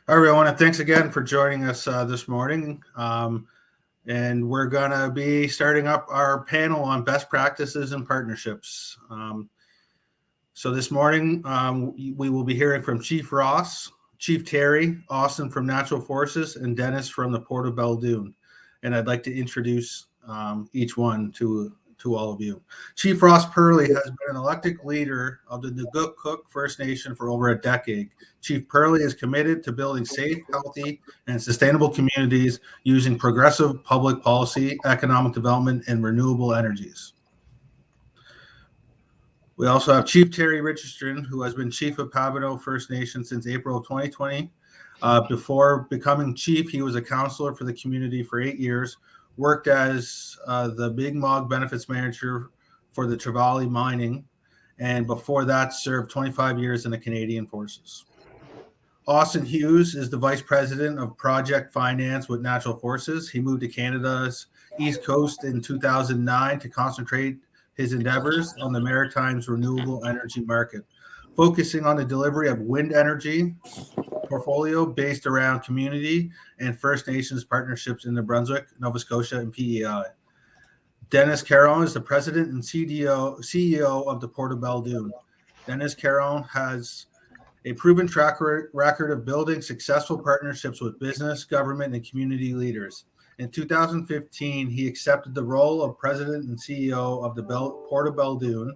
Hi, everyone, and thanks again for joining us this morning. And we're going to be starting up our panel on best practices and partnerships. So this morning, we will be hearing from Chief Ross, Chief Terry, Austen from Natural Forces, and Denis from the Port of Belledune. And I'd like to introduce each one to all of you. Chief Ross Perley has been an elected leader of the Neqotkuk First Nation for over a decade. Chief Perley is committed to building safe, healthy, and sustainable communities using progressive public policy, economic development, and renewable energies. We also have Chief Terry Richardson, who has been Chief of Pabineau First Nation since April of 2020. Before becoming chief, he was a counselor for the community for 8 years, worked as the Big Mog benefits manager for the Trevally Mining, and before that served 25 years in the Canadian Forces. Austen Hughes is the Vice President of Project Finance with Natural Forces. He moved to Canada's East Coast in 2009 to concentrate his endeavors on the Maritime's renewable energy market, focusing on the delivery of wind energy portfolio based around community and First Nations partnerships in New Brunswick, Nova Scotia, and PEI. Denis Caron is the president and CEO of the Port of Belledune. Denis Caron has a proven track record of building successful partnerships with business, government, and community leaders. In 2015, he accepted the role of president and CEO of the Port of Belledune,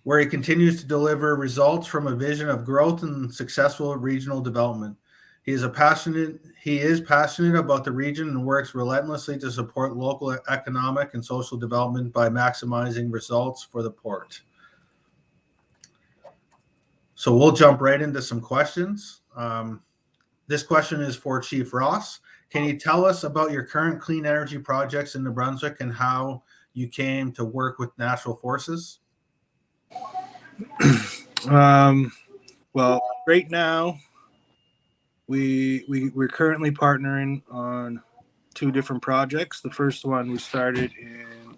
where he continues to deliver results from a vision of growth and successful regional development. He is passionate about the region and works relentlessly to support local economic and social development by maximizing results for the port. So we'll jump right into some questions. This question is for Chief Ross. Can you tell us about your current clean energy projects in New Brunswick and how you came to work with Natural Forces? Well, right now, we're currently partnering on 2 different projects. The first one we started in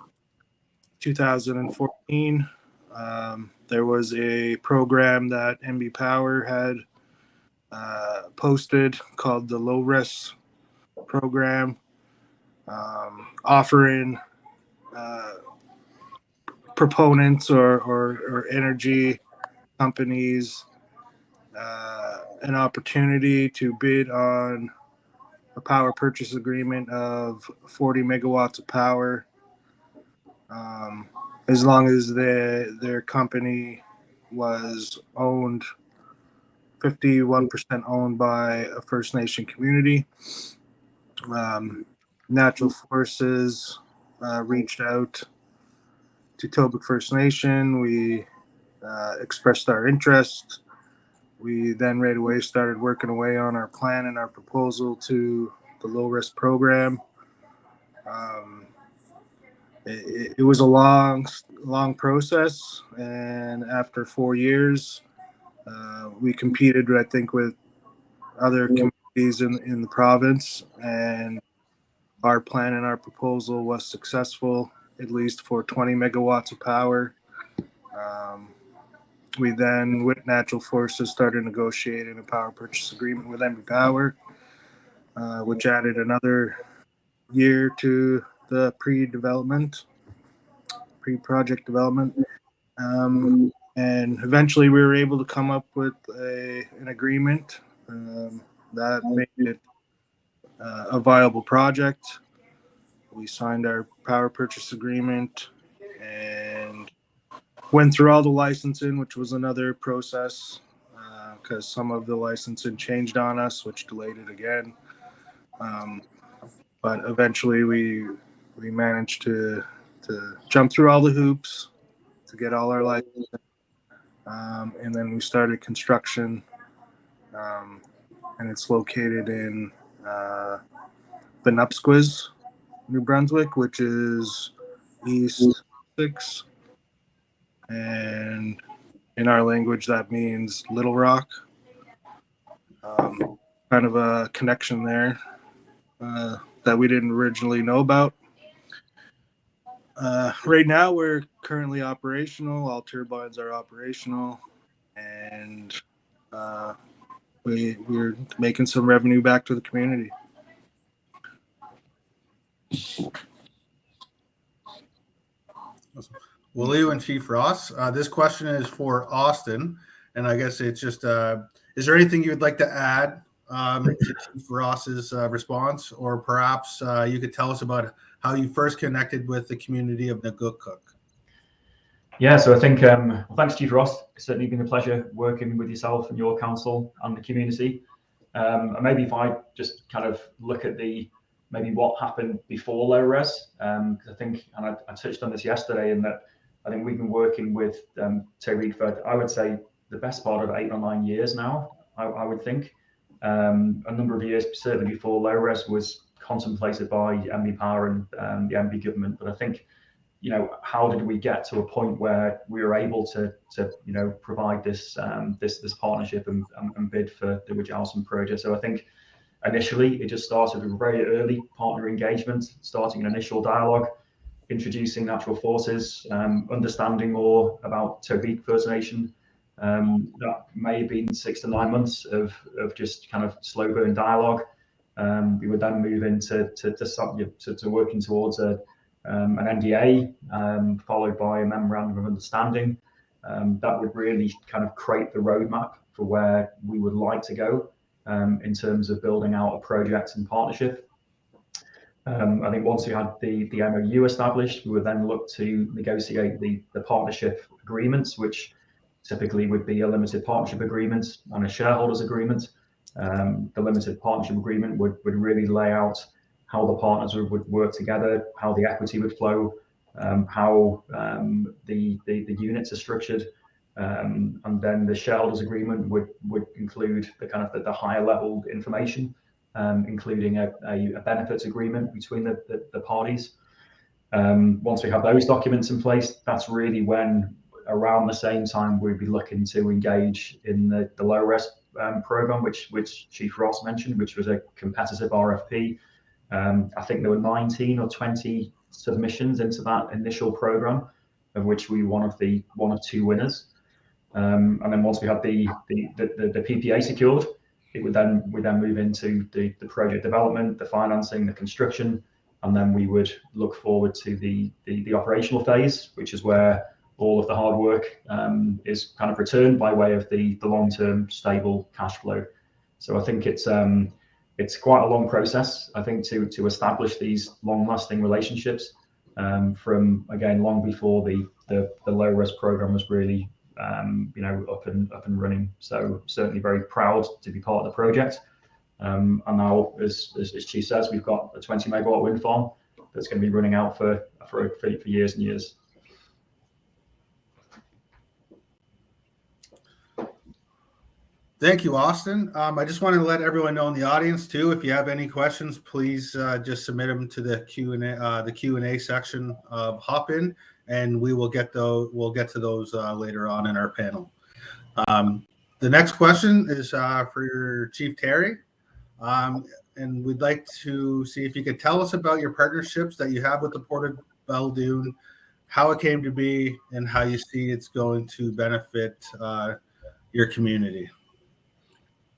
2014. There was a program that MB Power had posted called the Low Risk Program, offering proponents or energy companies an opportunity to bid on a power purchase agreement of 40 megawatts of power, as long as their company was 51% owned by a First Nation community. Natural Forces reached out to Neqotkuk First Nation. We expressed our interest. We then right away started working away on our plan and our proposal to the low risk program. It was a long process, and after 4 years, we competed, I think, with other communities in the province, and our plan and our proposal was successful, at least for 20 megawatts of power. We then, with Natural Forces, started negotiating a power purchase agreement with MB Power, which added another year to the pre-project development. And eventually we were able to come up with an agreement that made it a viable project. We signed our power purchase agreement and went through all the licensing, which was another process because some of the licensing changed on us, which delayed it again. But eventually we managed to jump through all the hoops to get all our licensing. And then we started construction, and it's located in Neqotkuk, New Brunswick, which is East 6. And in our language, that means Little Rock. Kind of a connection there that we didn't originally know about. Right now, we're currently operational. All turbines are operational, and and we're making some revenue back to the community. Awesome. Will you and Chief Ross? This question is for Austen, and I guess it's just, is there anything you'd like to add to Chief Ross's response, or perhaps you could tell us about how you first connected with the community of Neqotkuk? Yeah, so I think, thanks, Chief Ross. It's certainly been a pleasure working with yourself and your council and the community. And maybe if I just kind of look at maybe what happened before low res, because I think, and I touched on this yesterday, in that I think we've been working with Tariq for, I would say, the best part of 8 or 9 years now, I would think. A number of years, certainly before low res was contemplated by MB Power and the MB government. But I think, how did we get to a point where we were able to provide this partnership and bid for the Richardson project? So I think initially it just started with a very early partner engagement, starting an initial dialogue, introducing natural forces, understanding more about Tariq First Nation. That may have been 6 to 9 months of just kind of slow burn dialogue. We would then move into working towards an NDA, followed by a memorandum of understanding. That would really kind of create the roadmap for where we would like to go in terms of building out a project and partnership. I think once we had the MOU established, we would then look to negotiate the partnership agreements, which typically would be a limited partnership agreement and a shareholders agreement. The limited partnership agreement would really lay out how the partners would work together, how the equity would flow, how the units are structured, and then the shareholders agreement would include the higher level information, including a benefits agreement between the parties. Once we have those documents in place, that's really when, around the same time, we'd be looking to engage in the low res program, which Chief Ross mentioned, which was a competitive RFP. I think there were 19 or 20 submissions into that initial program, of which we were one of 2 winners. And then once we had the PPA secured, we then move into the project development, the financing, the construction, and then we would look forward to the operational phase, which is where all of the hard work is kind of returned by way of the long-term stable cash flow. So I think it's quite a long process, I think, to establish these long-lasting relationships from, again, long before the low res program was really up and running. So certainly very proud to be part of the project. And now, as Chief says, we've got a 20 megawatt wind farm that's going to be running out for years and years. Thank you, Austen. I just want to let everyone know in the audience too, if you have any questions, please just submit them to the Q&A section of Hopin, and we will get those. We'll get to those later on in our panel. The next question is for your Chief Terry, and we'd like to see if you could tell us about your partnerships that you have with the Port of Belledune, how it came to be, and how you see it's going to benefit your community.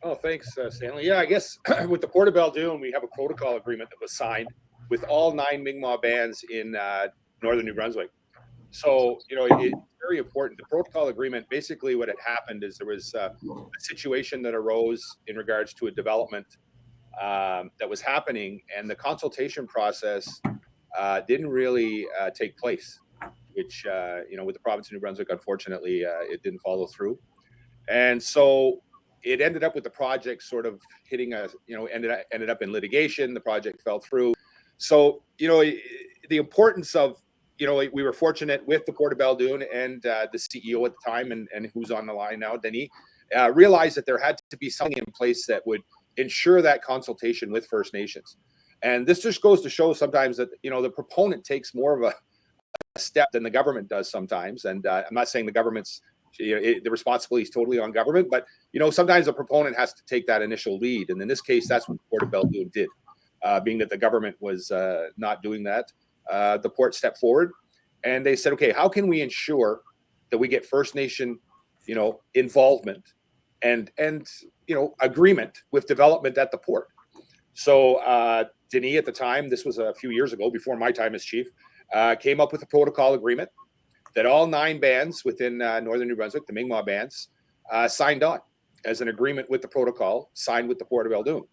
Oh, thanks, Stanley. Yeah, I guess with the Port of Belledune, we have a protocol agreement that was signed with all 9 Mi'kmaq bands in northern New Brunswick. So, it's very important. The protocol agreement, basically what had happened is there was a situation that arose in regards to a development that was happening, and the consultation process didn't really take place, which, with the province of New Brunswick, unfortunately, it didn't follow through. And so it ended up with the project sort of hitting ended up in litigation. The project fell through. So, the importance of, we were fortunate with the Port of Belledune and the CEO at the time, and who's on the line now, Denis, realized that there had to be something in place that would ensure that consultation with First Nations. And this just goes to show sometimes that, the proponent takes more of a step than the government does sometimes. And I'm not saying the government's, the responsibility is totally on government, but, sometimes the proponent has to take that initial lead. And in this case, that's what the Port of Belledune did, being that the government was not doing that. The port stepped forward and they said, okay, how can we ensure that we get First Nation involvement and agreement with development at the port. So Denis at the time, this was a few years ago, before my time as chief, came up with a protocol agreement that all 9 bands within northern New Brunswick, the Mi'kmaq bands, signed on as an agreement with the protocol signed with the Port of Belledune.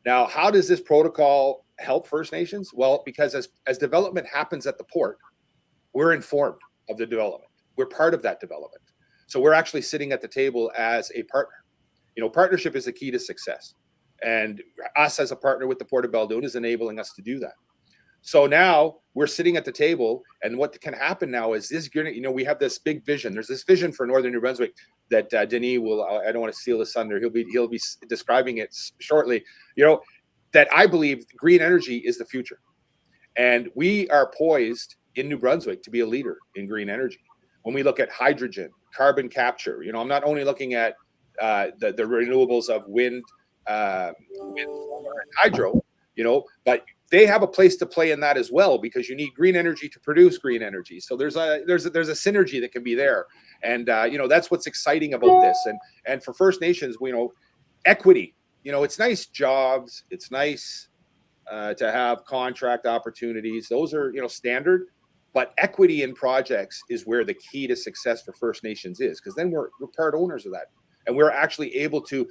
Now, how does this protocol help First Nations? Well, because as development happens at the port, we're informed of the development. We're part of that development. So we're actually sitting at the table as a partner. Partnership is the key to success. And us as a partner with the Port of Belledune is enabling us to do that. So now we're sitting at the table, and what can happen now is this, we have this big vision. There's this vision for northern New Brunswick that Denis will, I don't want to steal his thunder, he'll be describing it shortly, that I believe green energy is the future. And we are poised in New Brunswick to be a leader in green energy. When we look at hydrogen, carbon capture, I'm not only looking at the renewables of wind, solar, and hydro, but they have a place to play in that as well, because you need green energy to produce green energy. So there's a synergy that can be there, and that's what's exciting about this. And for First Nations, equity. It's nice jobs. It's nice to have contract opportunities. Those are standard, but equity in projects is where the key to success for First Nations is, because then we're part owners of that, and we're actually able to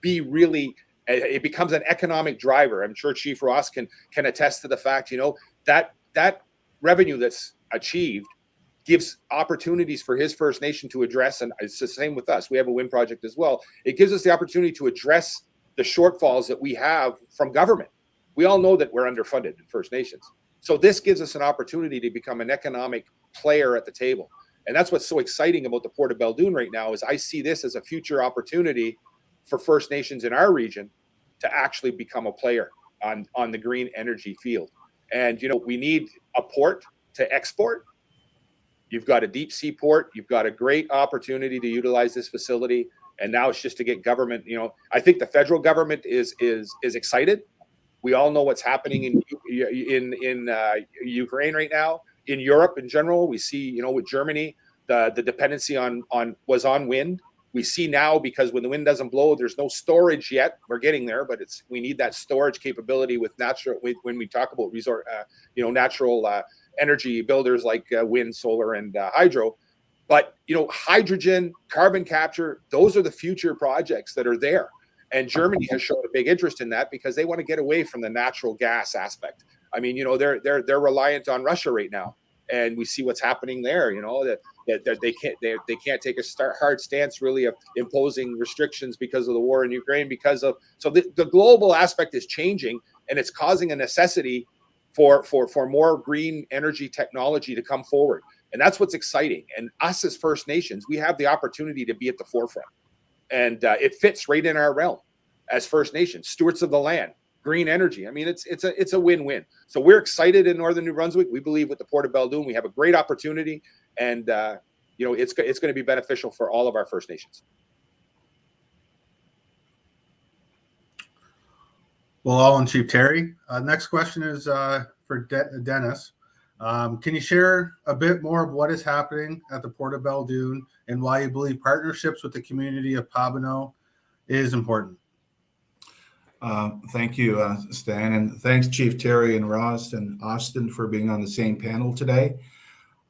be really. It becomes an economic driver. I'm sure Chief Ross can attest to the fact, that revenue that's achieved gives opportunities for his First Nation to address, and it's the same with us. We have a wind project as well. It gives us the opportunity to address the shortfalls that we have from government. We all know that we're underfunded in First Nations. So this gives us an opportunity to become an economic player at the table. And that's what's so exciting about the Port of Belledune right now, is I see this as a future opportunity for First Nations in our region to actually become a player on the green energy field. And, we need a port to export. You've got a deep sea port. You've got a great opportunity to utilize this facility. And now it's just to get government, I think the federal government is excited. We all know what's happening in Ukraine right now. In Europe in general, we see, with Germany, the dependency was on wind. We see now, because when the wind doesn't blow, there's no storage yet. We're getting there, but we need that storage capability with when we talk about natural energy builders like wind, solar, and hydro. But hydrogen, carbon capture, those are the future projects that are there. And Germany has shown a big interest in that, because they want to get away from the natural gas aspect. I mean, they're reliant on Russia right now. And we see what's happening there, that they can't take a hard stance really of imposing restrictions because of the war in Ukraine, so the global aspect is changing, and it's causing a necessity for more green energy technology to come forward. And that's what's exciting. And us as First Nations, we have the opportunity to be at the forefront, and it fits right in our realm as First Nations, stewards of the land. Green energy. I mean, it's a win-win. So we're excited in northern New Brunswick. We believe with the Port of Belledune, we have a great opportunity, and it's going to be beneficial for all of our First Nations. Well, all in Chief Terry. Next question is for Denis. Can you share a bit more of what is happening at the Port of Belledune and why you believe partnerships with the community of Pabineau is important? Thank you, Stan, and thanks Chief Terry and Ross and Austen for being on the same panel today.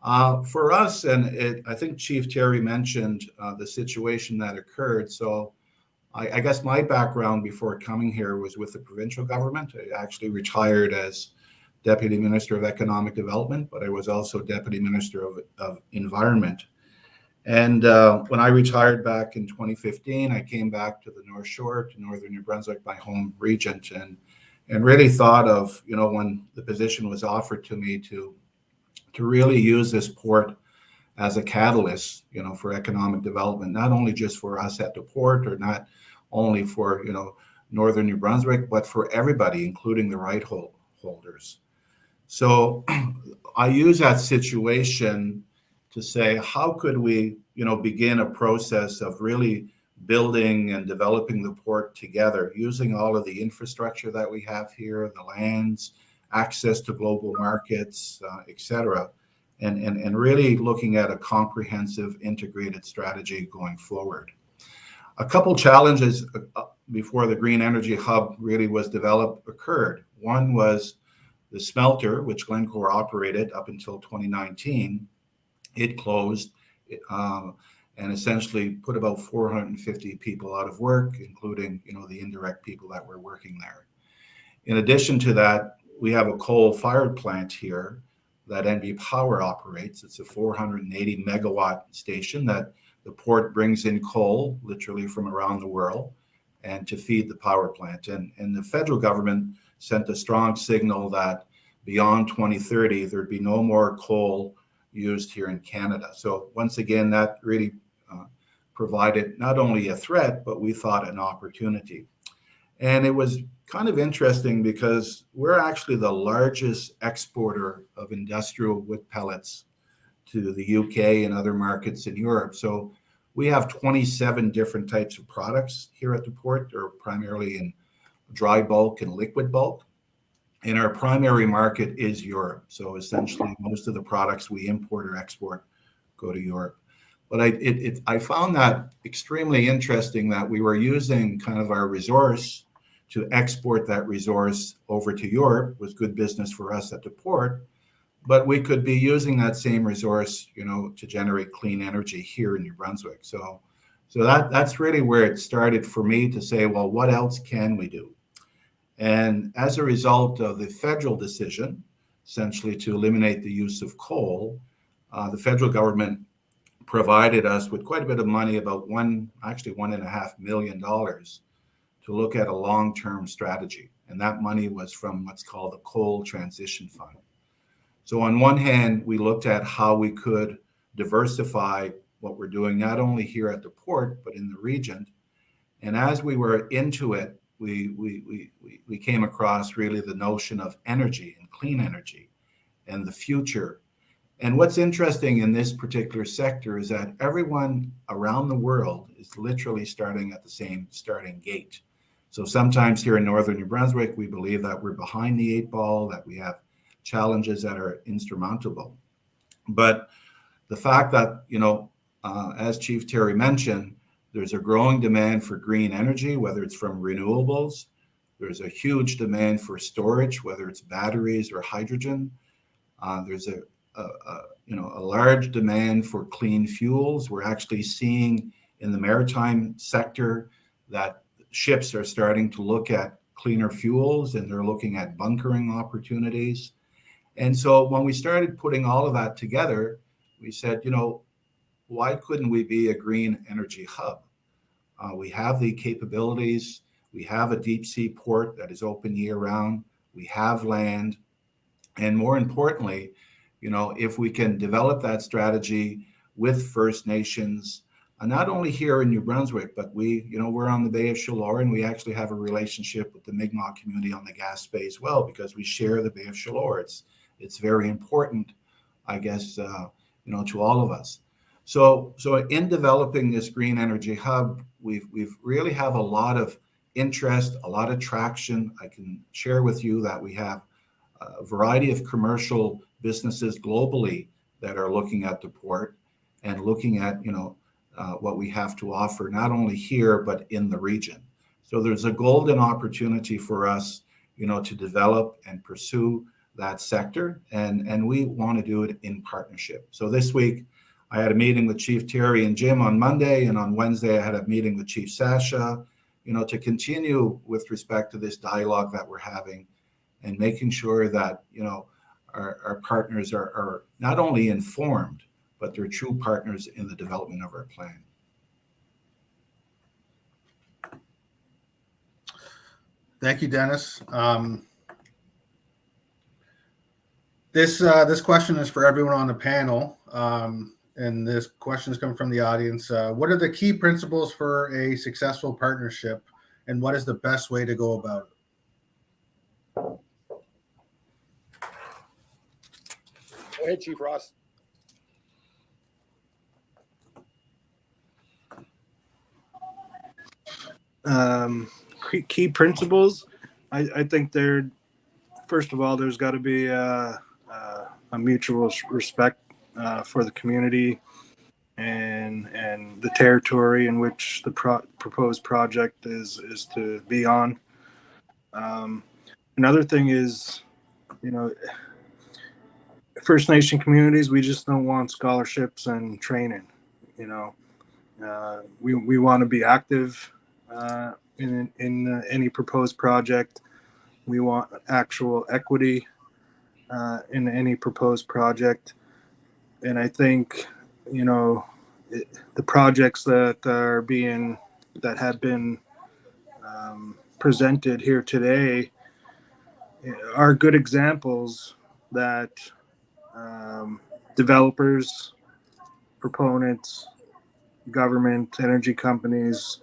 For us, and I think Chief Terry mentioned the situation that occurred. So I guess my background before coming here was with the provincial government. I actually retired as Deputy Minister of Economic Development, but I was also Deputy Minister of Environment. And when I retired back in 2015, I came back to the North Shore, to northern New Brunswick, my home region, and really thought of, when the position was offered to me to really use this port as a catalyst, for economic development, not only just for us at the port, or not only for, northern New Brunswick, but for everybody, including the right holders. So I use that situation to say, how could we, begin a process of really building and developing the port together, using all of the infrastructure that we have here, the lands, access to global markets, et cetera, and really looking at a comprehensive integrated strategy going forward. A couple challenges before the Green Energy Hub really was developed occurred. One was the smelter, which Glencore operated up until 2019. It closed and essentially put about 450 people out of work, including the indirect people that were working there. In addition to that, we have a coal-fired plant here that NB Power operates. It's a 480 megawatt station that the port brings in coal, literally from around the world, and to feed the power plant. And the federal government sent a strong signal that beyond 2030, there'd be no more coal used here in Canada. So once again, that really provided not only a threat, but we thought an opportunity. And it was kind of interesting because we're actually the largest exporter of industrial wood pellets to the UK and other markets in Europe. So we have 27 different types of products here at the port. They're primarily in dry bulk and liquid bulk. And our primary market is Europe. So essentially, most of the products we import or export go to Europe. But I found that extremely interesting that we were using kind of our resource to export that resource over to Europe. It was good business for us at the port. But we could be using that same resource, to generate clean energy here in New Brunswick. So that's really where it started for me to say, well, what else can we do? And as a result of the federal decision, essentially to eliminate the use of coal, the federal government provided us with quite a bit of money, about $1.5 million, to look at a long-term strategy. And that money was from what's called the Coal Transition Fund. So on one hand, we looked at how we could diversify what we're doing, not only here at the port, but in the region. And as we were into it, we came across really the notion of energy and clean energy and the future. And what's interesting in this particular sector is that everyone around the world is literally starting at the same starting gate. So sometimes here in northern New Brunswick, we believe that we're behind the 8 ball, that we have challenges that are insurmountable. But the fact that, as Chief Terry mentioned, there's a growing demand for green energy, whether it's from renewables. There's a huge demand for storage, whether it's batteries or hydrogen. There's a large demand for clean fuels. We're actually seeing in the maritime sector that ships are starting to look at cleaner fuels, and they're looking at bunkering opportunities. And so when we started putting all of that together, we said, why couldn't we be a green energy hub? We have the capabilities. We have a deep sea port that is open year round. We have land. And more importantly, if we can develop that strategy with First Nations, not only here in New Brunswick, but we're on the Bay of Chaleur, and we actually have a relationship with the Mi'kmaq community on the Gaspé as well, because we share the Bay of Chaleur. It's very important, I guess, to all of us. So in developing this green energy hub, we've really have a lot of interest, a lot of traction. I can share with you that we have a variety of commercial businesses globally that are looking at the port and looking at, what we have to offer, not only here, but in the region. So there's a golden opportunity for us, to develop and pursue that sector. And we want to do it in partnership. So this week, I had a meeting with Chief Terry and Jim on Monday, and on Wednesday, I had a meeting with Chief Sasha, to continue with respect to this dialogue that we're having and making sure that, our partners are not only informed, but they're true partners in the development of our plan. Thank you, Denis. This question is for everyone on the panel, and this question is coming from the audience. What are the key principles for a successful partnership, and what is the best way to go about it? Go ahead, Chief Ross. Key principles. I think first of all, there's got to be a mutual respect for the community and the territory in which the proposed project is to be on. Another thing is, First Nation communities, we just don't want scholarships and training. We want to be active in any proposed project. We want actual equity in any proposed project. And I think, the projects that have been presented here today are good examples that developers, proponents, government, energy companies,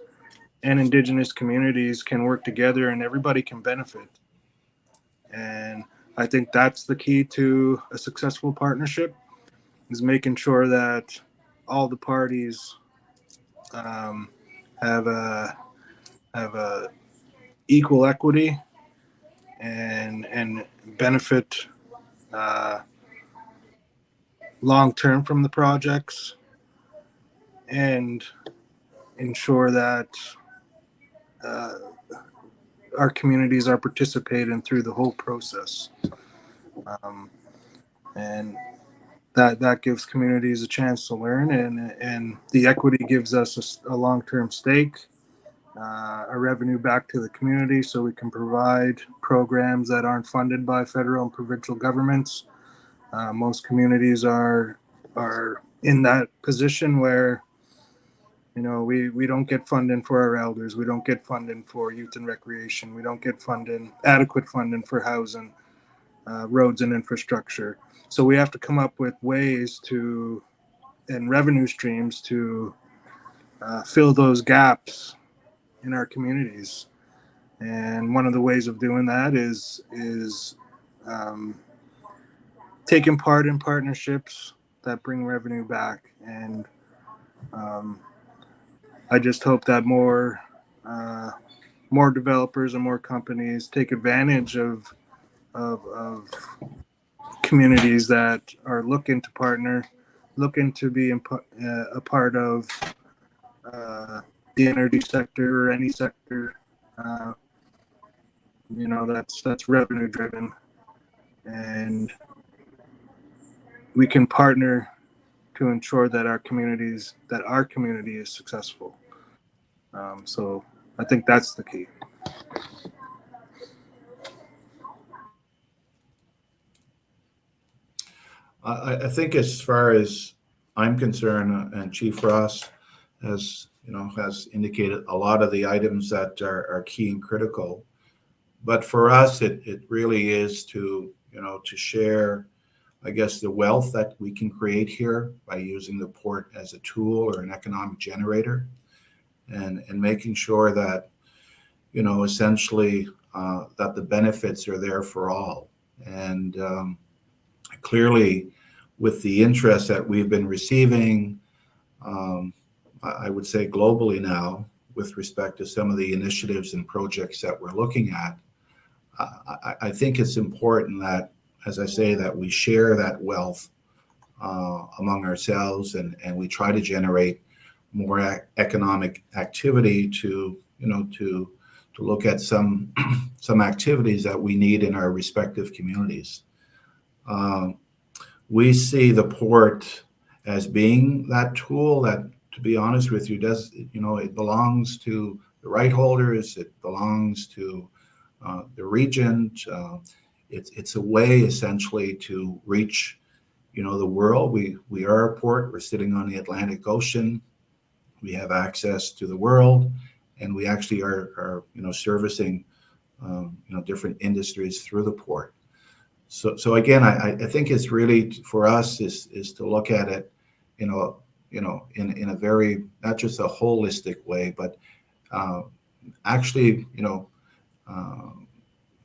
and Indigenous communities can work together and everybody can benefit. And I think that's the key to a successful partnership, is making sure that all the parties have a equal equity and benefit long term from the projects, and ensure that our communities are participating through the whole process. And that gives communities a chance to learn, and the equity gives us a long-term stake, a revenue back to the community, so we can provide programs that aren't funded by federal and provincial governments. Most communities are in that position where we don't get funding for our elders, we don't get funding for youth and recreation, we don't get adequate funding for housing, roads and infrastructure. So we have to come up with ways and revenue streams to fill those gaps in our communities. And one of the ways of doing that is taking part in partnerships that bring revenue back. And I just hope that more developers and more companies take advantage of communities that are looking to partner, looking to be a part of the energy sector or any sector. That's revenue driven, and we can partner to ensure that our community is successful. So I think that's the key. I think, as far as I'm concerned, and Chief Ross has indicated a lot of the items that are key and critical. But for us, it really is to share, I guess, the wealth that we can create here by using the port as a tool or an economic generator, and making sure that, essentially that the benefits are there for all. And clearly, with the interest that we've been receiving, I would say globally now, with respect to some of the initiatives and projects that we're looking at, I think it's important that, as I say, that we share that wealth among ourselves, and we try to generate more economic activity to look at some activities that we need in our respective communities. We see the port as being that tool that, to be honest with you, it belongs to the right holders, it belongs to the regent. It's a way essentially to reach, the world. We are a port. We're sitting on the Atlantic Ocean. We have access to the world, and we actually are servicing, different industries through the port. So again, I think it's really, for us, is to look at it, in a very, not just a holistic way, but actually,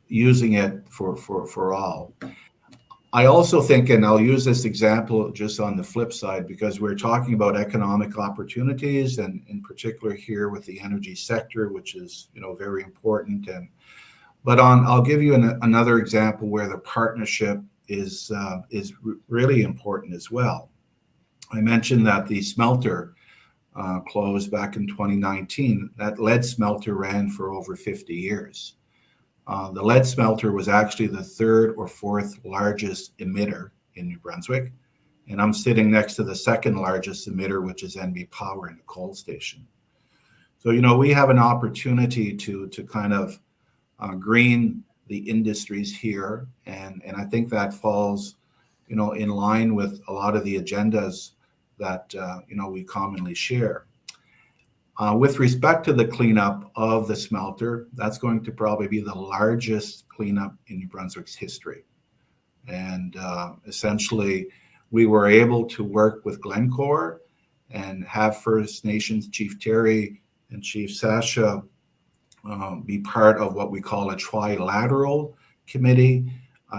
using it for all. I also think, and I'll use this example just on the flip side, because we're talking about economic opportunities, and in particular here with the energy sector, which is very important. But I'll give you another example where the partnership is really important as well. I mentioned that the smelter closed back in 2019. That lead smelter ran for over 50 years. The lead smelter was actually the third or fourth largest emitter in New Brunswick. And I'm sitting next to the second largest emitter, which is NB Power in the coal station. So, we have an opportunity to kind of green the industries here. And I think that falls, in line with a lot of the agendas that, we commonly share. With respect to the cleanup of the smelter, that's going to probably be the largest cleanup in New Brunswick's history. And essentially, we were able to work with Glencore and have First Nations Chief Terry and Chief Sasha be part of what we call a trilateral committee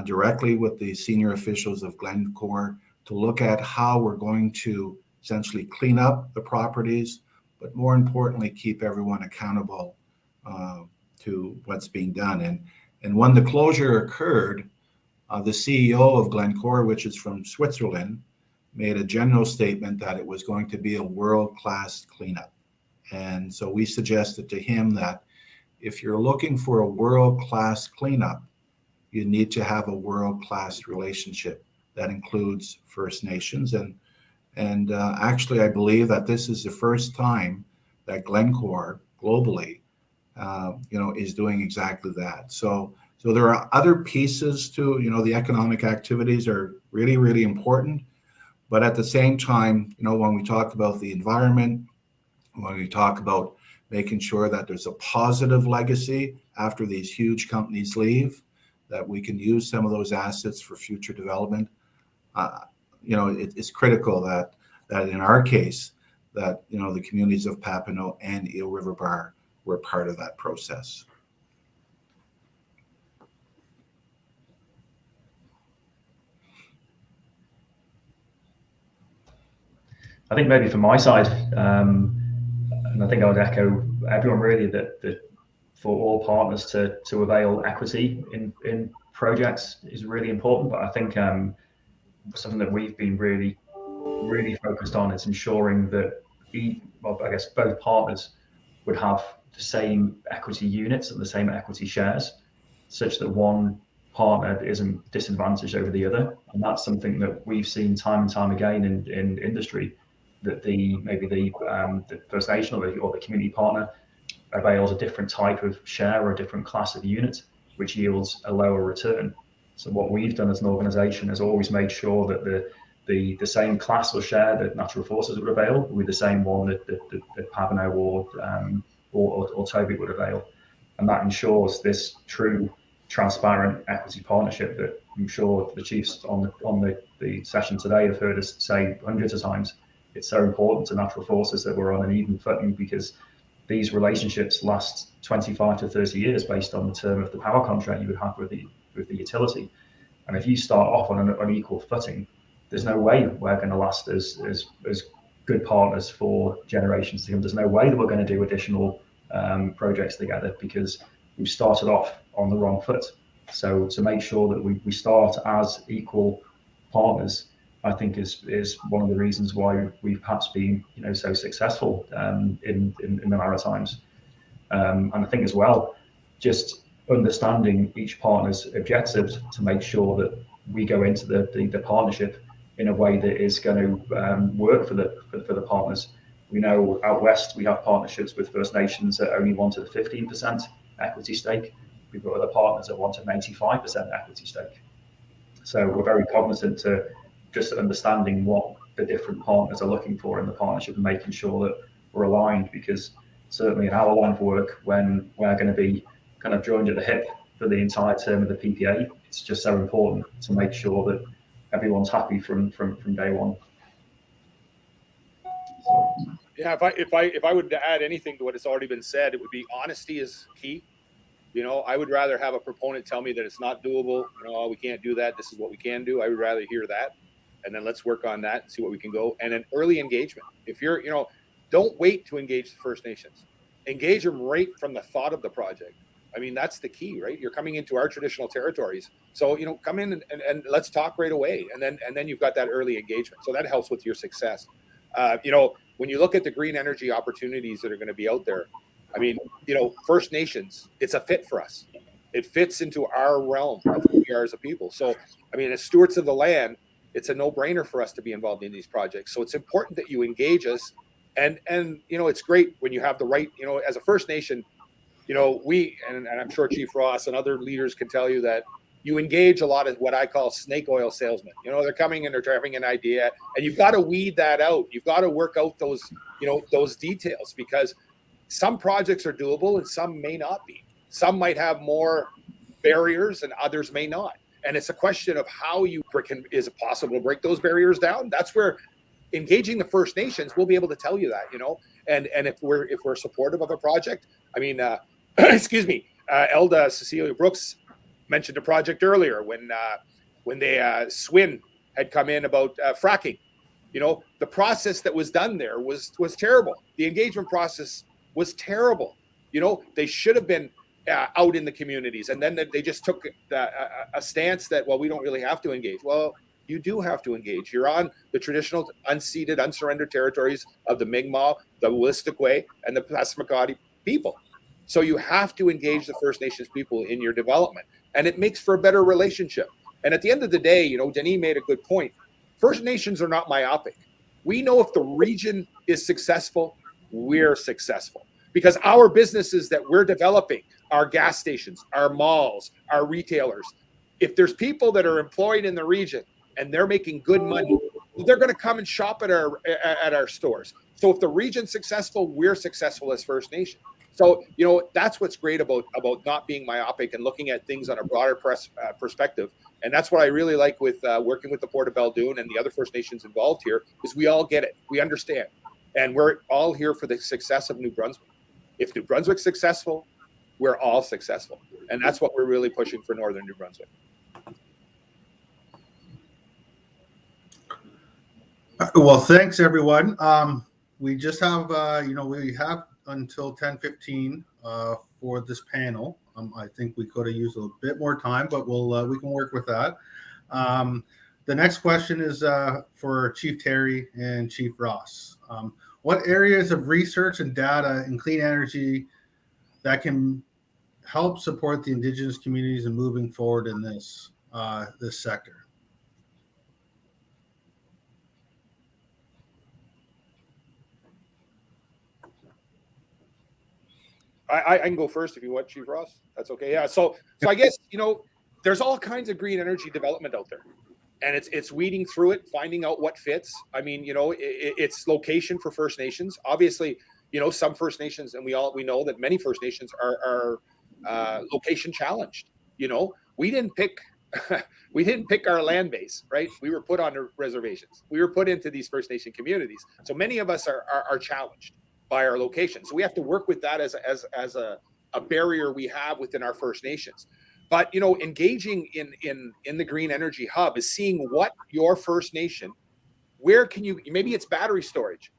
directly with the senior officials of Glencore to look at how we're going to essentially clean up the properties, but more importantly, keep everyone accountable to what's being done. And when the closure occurred, the CEO of Glencore, which is from Switzerland, made a general statement that it was going to be a world-class cleanup. And so we suggested to him that if you're looking for a world-class cleanup, you need to have a world-class relationship that includes First Nations. And actually, I believe that this is the first time that Glencore globally, is doing exactly that. So there are other pieces to, the economic activities are really, really important. But at the same time, when we talk about the environment, when we talk about making sure that there's a positive legacy after these huge companies leave, that we can use some of those assets for future development, it's critical that in our case, that, the communities of Pabineau and Eel River Bar were part of that process. I think maybe from my side, and I think I would echo everyone really that for all partners to avail equity in projects is really important. But I think something that we've been really focused on is ensuring that both partners would have the same equity units and the same equity shares, such that one partner isn't disadvantaged over the other. And that's something that we've seen time and time again in industry, that the First Nation or the community partner avails a different type of share or a different class of unit, which yields a lower return. So what we've done as an organisation is always made sure that the same class or share that Natural Resources would avail would be the same one that Pabineau or Toby would avail. And that ensures this true, transparent equity partnership that I'm sure the chiefs on the session today have heard us say hundreds of times. It's so important to Natural Resources that we're on an even footing, because these relationships last 25 to 30 years based on the term of the power contract you would have with the utility. And if you start off on an unequal footing, there's no way we're going to last as good partners for generations to come. There's no way that we're going to do additional projects together, because we've started off on the wrong foot. So to make sure that we start as equal partners, I think is one of the reasons why we've perhaps been so successful in the Maritimes. And I think as well, just understanding each partner's objectives to make sure that we go into the partnership in a way that is going to work for the partners. We know out west we have partnerships with First Nations that only wanted a 15% equity stake. We've got other partners that want an 85% equity stake. So we're very cognizant to just understanding what the different partners are looking for in the partnership and making sure that we're aligned, because certainly in our line of work, when we're going to be kind of joined at the hip for the entire term of the PPA, it's just so important to make sure that everyone's happy from day one. Yeah, if I would add anything to what has already been said, it would be honesty is key. I would rather have a proponent tell me that it's not doable. No, we can't do that. This is what we can do. I would rather hear that, and then let's work on that and see what we can go. And an early engagement. If you're, don't wait to engage the First Nations. Engage them right from the thought of the project. I mean, that's the key, right? You're coming into our traditional territories. So, you know, come in and let's talk right away. And then you've got that early engagement. So that helps with your success. You know, when you look at the green energy opportunities that are going to be out there, I mean, you know, First Nations, it's a fit for us. It fits into our realm of who we are as a people. So, I mean, as stewards of the land, it's a no-brainer for us to be involved in these projects. So it's important that you engage us. And you know, it's great when you have the right, you know, as a First Nation, you know, and I'm sure Chief Ross and other leaders can tell you that you engage a lot of what I call snake oil salesmen. You know, they're coming and they're having an idea, and you've got to weed that out. You've got to work out those, you know, those details, because some projects are doable and some may not be. Some might have more barriers and others may not. And it's a question of how is it possible to break those barriers down? That's where engaging the First Nations, we'll be able to tell you that, you know, and if we're supportive of a project. I mean, excuse me, Elda Cecilia Brooks mentioned a project earlier when they Swin had come in about fracking. You know, the process that was done there was terrible. The engagement process was terrible. You know, they should have been out in the communities, and then they just took a stance that, well, we don't really have to engage. Well, you do have to engage. You're on the traditional unceded, unsurrendered territories of the Mi'kmaq, the Wolastoqey, and the Passamaquoddy people. So you have to engage the First Nations people in your development, and it makes for a better relationship. And at the end of the day, you know, Denis made a good point. First Nations are not myopic. We know if the region is successful, we're successful, because our businesses that we're developing, our gas stations, our malls, our retailers, if there's people that are employed in the region and they're making good money, they're going to come and shop at our stores. So if the region's successful, we're successful as First Nation. So, you know, that's what's great about not being myopic and looking at things on a broader perspective. And that's what I really like with working with the Port of Belledune and the other First Nations involved here, is we all get it. We understand. And we're all here for the success of New Brunswick. If New Brunswick's successful, we're all successful. And that's what we're really pushing for Northern New Brunswick. Well, thanks, everyone. We just have, we have until 10:15 for this panel. I think we could have used a bit more time, but we can work with that. The next question is for Chief Terry and Chief Ross. What areas of research and data in clean energy that can help support the Indigenous communities in moving forward in this sector? I can go first if you want, Chief Ross. That's okay. Yeah. So I guess, you know, there's all kinds of green energy development out there, and it's weeding through it, finding out what fits. I mean, you know, it's location for First Nations. Obviously, you know, some First Nations, and we know that many First Nations are location challenged. You know, we didn't pick our land base, right? We were put on reservations. We were put into these First Nation communities. So many of us are challenged by our location. So we have to work with that as a barrier we have within our First Nations. But, you know, engaging in the green energy hub is seeing what your First Nation, where can you, maybe it's battery storage,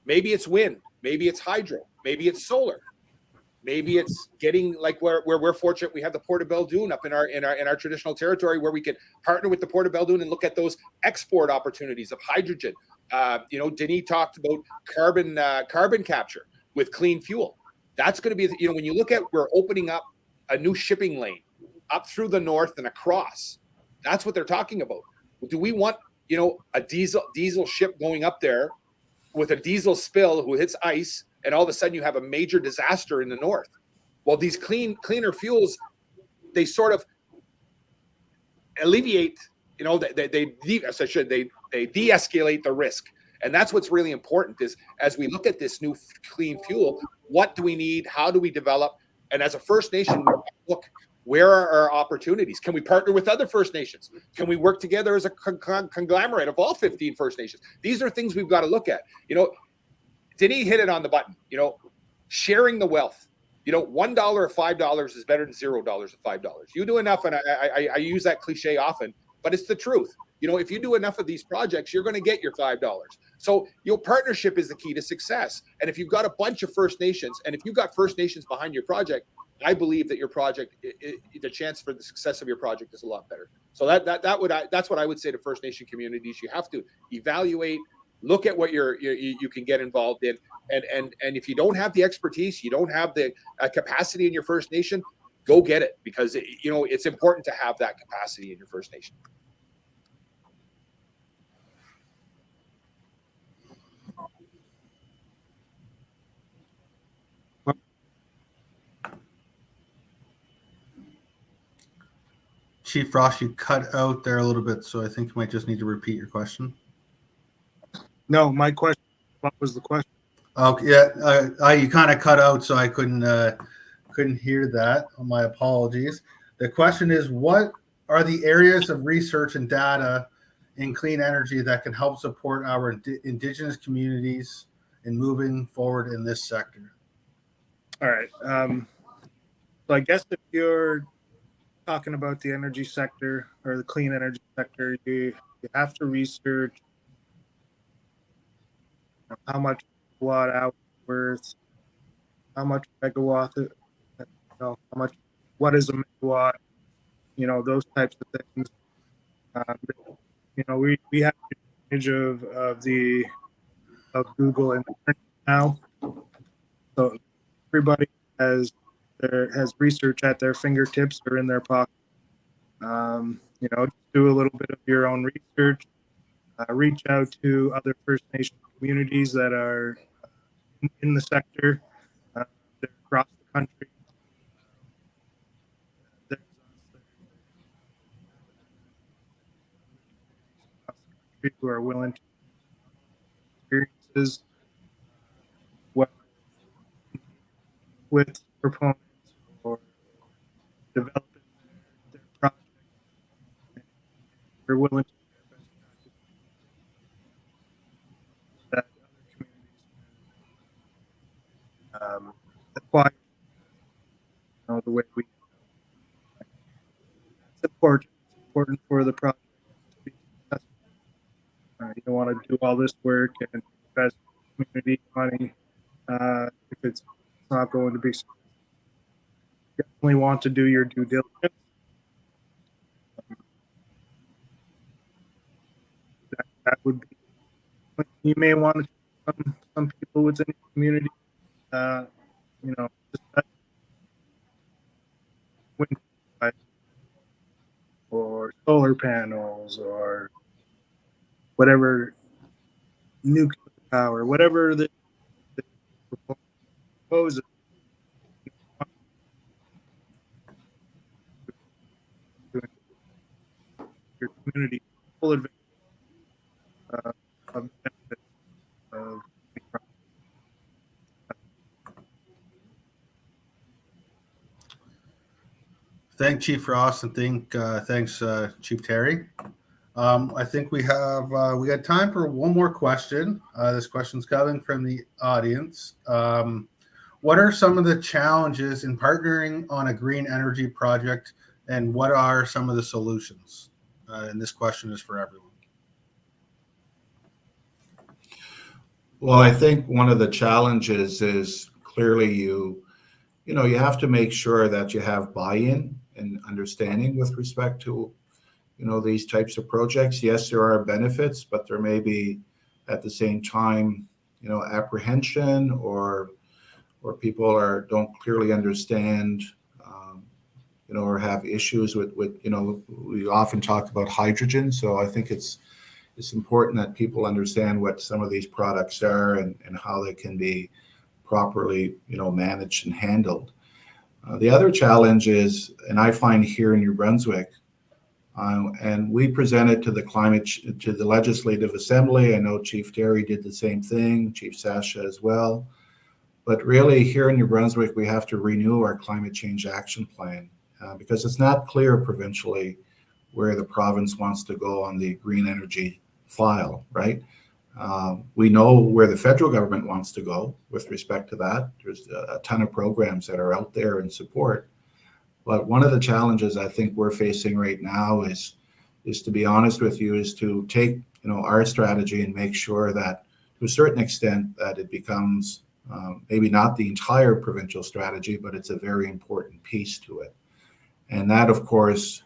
maybe it's wind, maybe it's hydro, maybe it's solar, maybe it's getting like where we're fortunate, we have the Port of Belledune up in our traditional territory, where we can partner with the Port of Belledune and look at those export opportunities of hydrogen. You know, Denis talked about carbon capture with clean fuel. That's going to be, you know, when you look at, we're opening up a new shipping lane up through the north and across. That's what they're talking about. Do we want, you know, a diesel ship going up there with a diesel spill who hits ice, and all of a sudden you have a major disaster in the north? Well, these cleaner fuels, they sort of alleviate, you know, they de-escalate the risk. And that's what's really important, is as we look at this new clean fuel, what do we need? How do we develop? And as a First Nation, look, where are our opportunities? Can we partner with other First Nations? Can we work together as a conglomerate of all 15 First Nations? These are things we've got to look at. You know, Denis hit it on the button. You know, sharing the wealth. You know, $1 or $5 is better than $0 or $5. You do enough, and I use that cliche often, but it's the truth. You know, if you do enough of these projects, you're going to get your $5. So, you know, partnership is the key to success. And if you've got a bunch of First Nations, and if you've got First Nations behind your project, I believe that your project, the chance for the success of your project is a lot better. So that's what I would say to First Nation communities. You have to evaluate, look at what you can get involved in, and if you don't have the expertise, you don't have the capacity in your First Nation, go get it, because it's important to have that capacity in your First Nation. Chief Ross, you cut out there a little bit, so I think you might just need to repeat your question. No, my question. What was the question? Okay, yeah, you kind of cut out, so I couldn't hear that. My apologies. The question is, what are the areas of research and data in clean energy that can help support our Indigenous communities in moving forward in this sector? All right. So I guess if you're talking about the energy sector or the clean energy sector, you have to research how much watt hour worth, how much megawatt, how much, what is a megawatt, those types of things. We have advantage of Google and now, so everybody has research at their fingertips or in their pocket. Do a little bit of your own research. Reach out to other First Nation communities that are in the sector. They're across the country. There's across the country who are willing to experiences with proponents or developing their project. They're willing to share best practices that other communities acquire. The way we. It's important. It's important for the project to be successful. You don't want to do all this work and invest community money if it's not going to be successful. You definitely want to do your due diligence. That would be. You may want to some people within the community, wind or solar panels or whatever nuclear power, whatever the proposal. Your community full advantage of benefit of. Thank Chief Ross, and thanks Chief Terry. I think we got time for one more question. This question's coming from the audience. What are some of the challenges in partnering on a green energy project, and what are some of the solutions? And this question is for everyone. Well, I think one of the challenges is clearly you have to make sure that you have buy-in and understanding with respect to these types of projects. Yes, there are benefits, but there may be at the same time apprehension or people don't clearly understand or have issues with we often talk about hydrogen. So I think it's important that people understand what some of these products are and how they can be properly managed and handled. The other challenge is, and I find here in New Brunswick, and we presented to the Legislative Assembly. I know Chief Terry did the same thing, Chief Sasha as well. But really here in New Brunswick, we have to renew our climate change action plan because it's not clear provincially where the province wants to go on the green energy file, right? We know where the federal government wants to go with respect to that. There's a ton of programs that are out there in support. But one of the challenges I think we're facing right now is to be honest with you, is to take our strategy and make sure that to a certain extent that it becomes maybe not the entire provincial strategy, but it's a very important piece to it. And that, of course,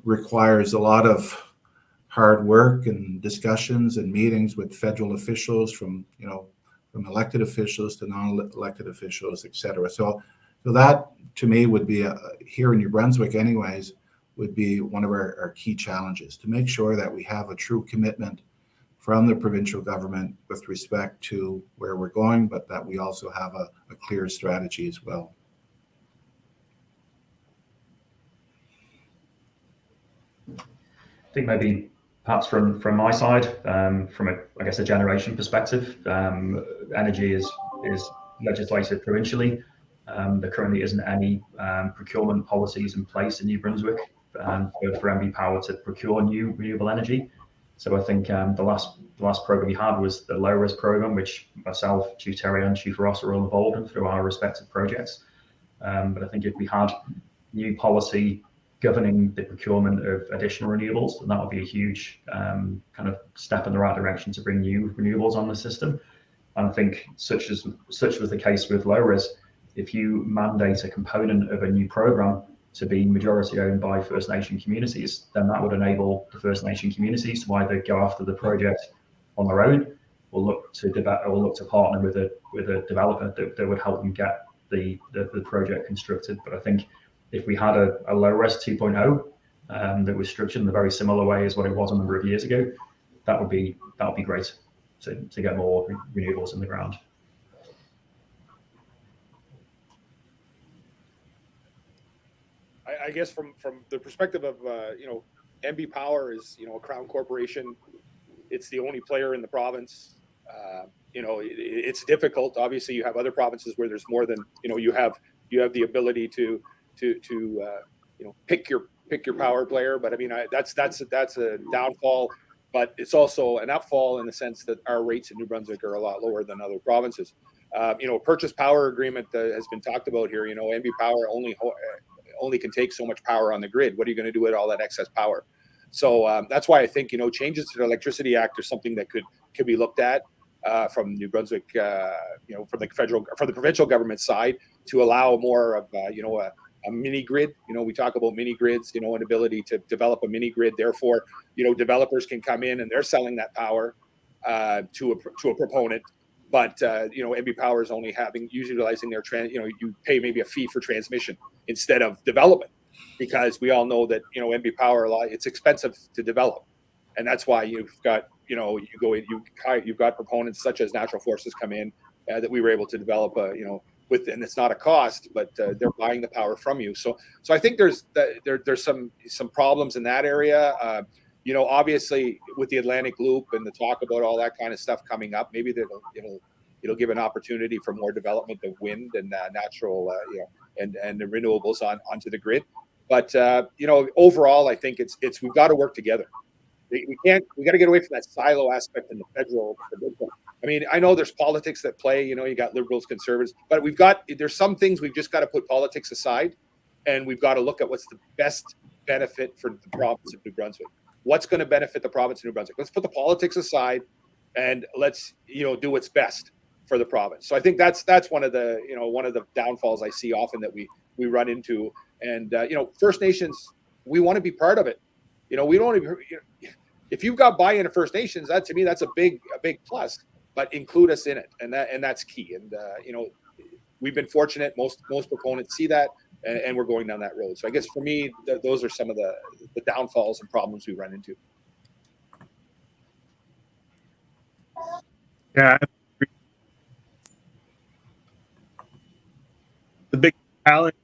requires a lot of hard work and discussions and meetings with federal officials, from elected officials to non-elected officials, et cetera. So that, to me, would be, here in New Brunswick anyways, would be one of our key challenges, to make sure that we have a true commitment from the provincial government with respect to where we're going, but that we also have a clear strategy as well. I think maybe perhaps from my side, from a generation perspective, energy is legislated provincially. There currently isn't any procurement policies in place in New Brunswick for MB Power to procure new renewable energy. So I think the last program we had was the low risk program, which myself, Chief Terry, and Chief Ross are all involved in through our respective projects. But I think if we had new policy governing the procurement of additional renewables, then that would be a huge kind of step in the right direction to bring new renewables on the system. And I think such was the case with low risk. If you mandate a component of a new program to be majority owned by First Nation communities, then that would enable the First Nation communities to either go after the project on their own, or look to partner with a developer that would help them get the project constructed. But I think if we had a low risk 2.0 that was structured in a very similar way as what it was a number of years ago, that would be great to get more renewables in the ground. I guess from the perspective of MB Power is a Crown corporation. It's the only player in the province. It's difficult. Obviously, you have other provinces where there's more than you have the ability to pick your power player. But I mean, that's a downfall. But it's also an upfall in the sense that our rates in New Brunswick are a lot lower than other provinces. Purchase power agreement has been talked about here. MB Power only can take so much power on the grid. What are you going to do with all that excess power? So that's why I think changes to the Electricity Act are something that could be looked at from New Brunswick, from the provincial government side, to allow more of a mini grid. We talk about mini grids, an ability to develop a mini grid. Therefore, developers can come in and they're selling that power to a proponent. But MB Power is only utilizing their you pay maybe a fee for transmission instead of development, because we all know that MB Power it's expensive to develop, and that's why you've got you've got proponents such as Natural Forces come in that we were able to develop and it's not a cost, but they're buying the power from you. So I think there's some problems in that area. Obviously with the Atlantic Loop and the talk about all that kind of stuff coming up, maybe it'll give an opportunity for more development of wind and natural and the renewables onto the grid. But overall, I think it's we've got to work together. We got to get away from that silo aspect in the federal. I mean, I know there's politics that play. You got liberals, conservatives, but there's some things we've just got to put politics aside, and we've got to look at what's the best benefit for the province of New Brunswick. What's going to benefit the province of New Brunswick? Let's put the politics aside, and let's do what's best for the province. So I think that's one of the downfalls I see often that we run into. And First Nations, we want to be part of it. We don't. If you've got buy-in of First Nations, to me that's a big plus. But include us in it, and that's key. And we've been fortunate. Most proponents see that, and we're going down that road. So I guess for me, those are some of the downfalls and problems we run into. Yeah. The big challenge.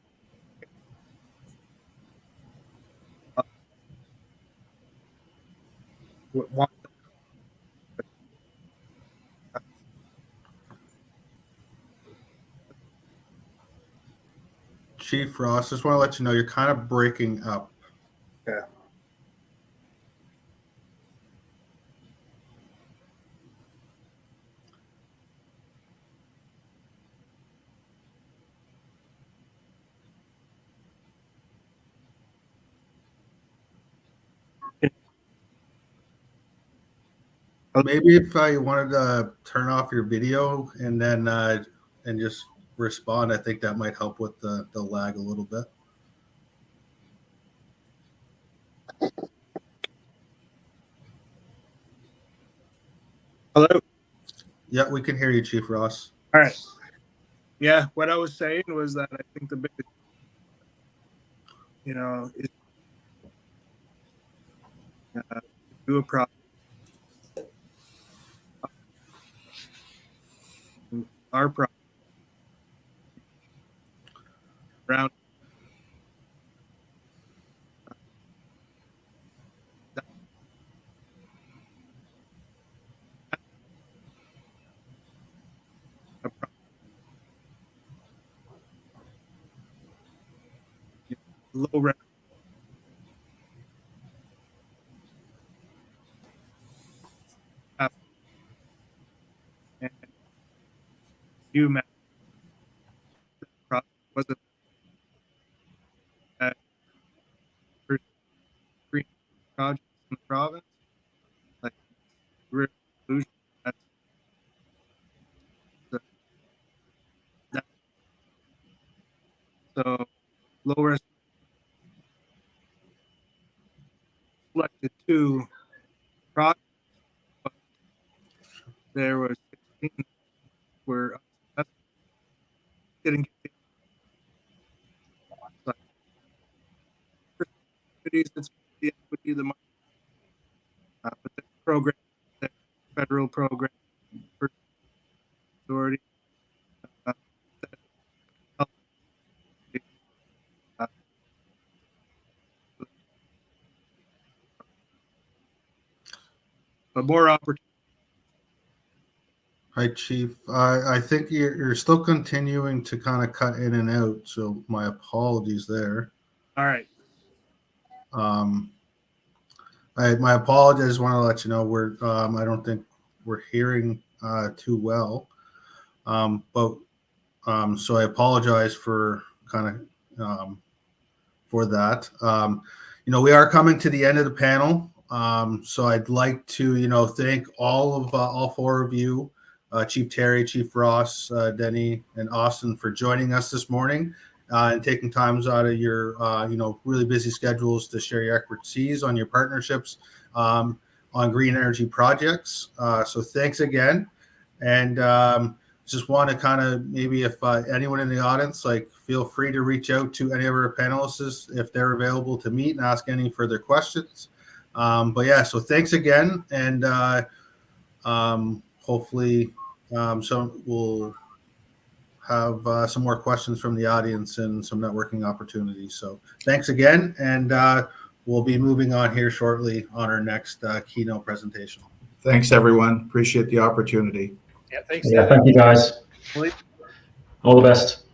Chief Ross, just want to let you know you're kind of breaking up. Yeah. maybe if you wanted to turn off your video and then and just respond, I think that might help with the lag a little bit. Hello. Yeah, we can hear you, Chief Ross. All right. Yeah, what I was saying was that I think the biggest, is do a project. Our project around a project, low rent. And you imagine the project wasn't that first green projects in the province, like real solution. That's that. So low risk selected 2 projects, but there were 16 were unsuccessful. Didn't get like cities, it's the equity, the money, but the program, the federal program, first authority, that helped, uh, but more opportunity. Hi, Chief. I think you're still continuing to kind of cut in and out, so my apologies there. All right. My apologies. I just want to let you know I don't think we're hearing too well, but so I apologize for kind of for that. We are coming to the end of the panel, so I'd like to thank all 4 of you. Chief Terry, Chief Ross, Denis, and Austen for joining us this morning and taking times out of your really busy schedules to share your expertise on your partnerships on green energy projects. So thanks again, and just want to kind of maybe if anyone in the audience, feel free to reach out to any of our panelists if they're available to meet and ask any further questions. But yeah, so thanks again, and hopefully we'll have some more questions from the audience and some networking opportunities. So thanks again, and we'll be moving on here shortly on our next keynote presentation. Thanks, everyone. Appreciate the opportunity. Yeah, thanks. Yeah, thank you, guys. All the best.